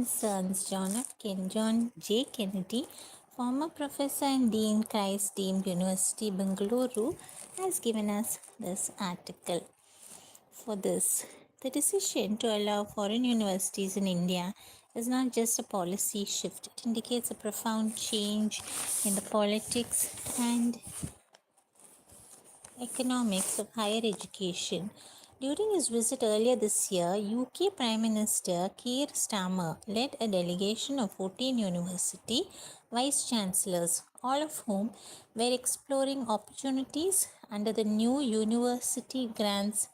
Sons John J. Kennedy, former professor and dean, Christ Deemed University, Bengaluru, has given us this article. For this, the decision to allow foreign universities in India is not just a policy shift, it indicates a profound change in the politics and economics of higher education. During his visit earlier this year, UK Prime Minister Keir Starmer led a delegation of 14 university vice chancellors, all of whom were exploring opportunities under the new University Grants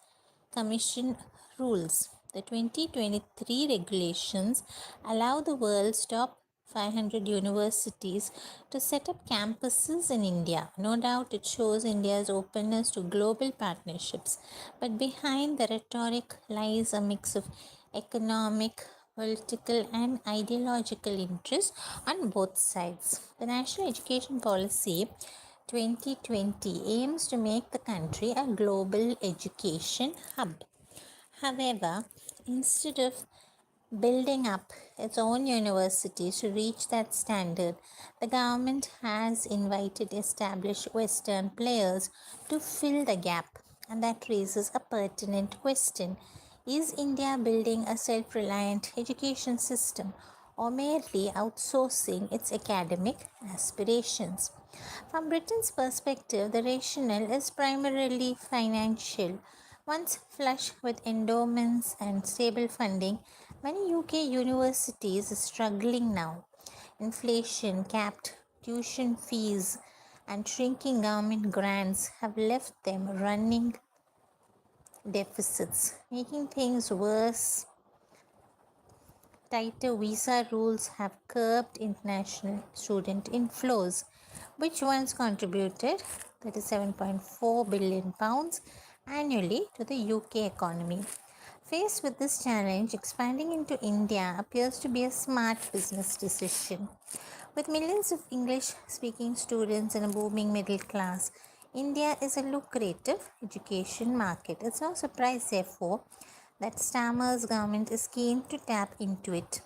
Commission rules. The 2023 regulations allow the world's top 500 universities to set up campuses in India. No doubt it shows India's openness to global partnerships. But behind the rhetoric lies a mix of economic, political, and ideological interests on both sides. The National Education Policy 2020 aims to make the country a global education hub. However, instead of building up its own universities to reach that standard, the government has invited established Western players to fill the gap. And that raises a pertinent question. Is India building a self reliant education system or merely outsourcing its academic aspirations? From Britain's perspective, the rationale is primarily financial. Once flush with endowments and stable funding, many UK universities are struggling now. Inflation, capped tuition fees, and shrinking government grants have left them running deficits. Making things worse, tighter visa rules have curbed international student inflows, which once contributed £37.4 billion annually to the UK economy. Faced with this challenge, expanding into India appears to be a smart business decision. With millions of English speaking students and a booming middle class, India is a lucrative education market. It's no surprise, therefore, that Starmer's government is keen to tap into it.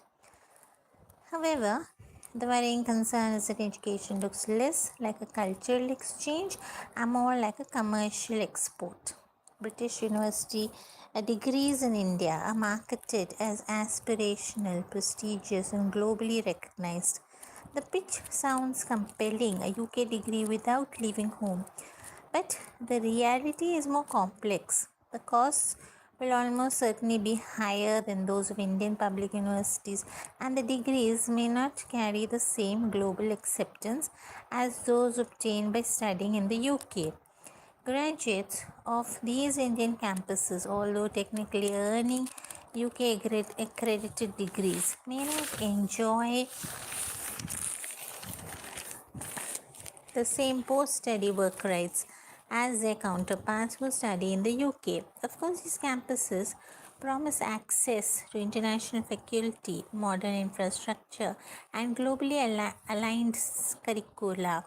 However, the worrying concern is that education looks less like a cultural exchange and more like a commercial export. British university degrees in India are marketed as aspirational, prestigious, and globally recognized. The pitch sounds compelling, a UK degree without leaving home, but the reality is more complex. The costs will almost certainly be higher than those of Indian public universities, and the degrees may not carry the same global acceptance as those obtained by studying in the UK. Graduates of these Indian campuses, although technically earning UK accredited degrees, may not enjoy the same post-study work rights as their counterparts who study in the UK. Of course, these campuses promise access to international faculty, modern infrastructure, and globally aligned curricula.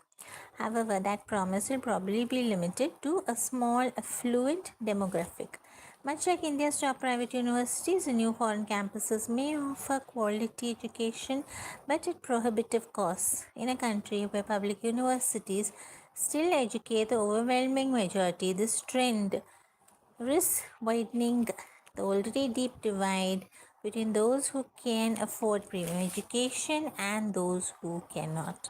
However, that promise will probably be limited to a small, affluent demographic. Much like India's top private universities, the new foreign campuses may offer quality education but at prohibitive costs. In a country where public universities still educate the overwhelming majority, this trend risks widening the already deep divide between those who can afford premium education and those who cannot.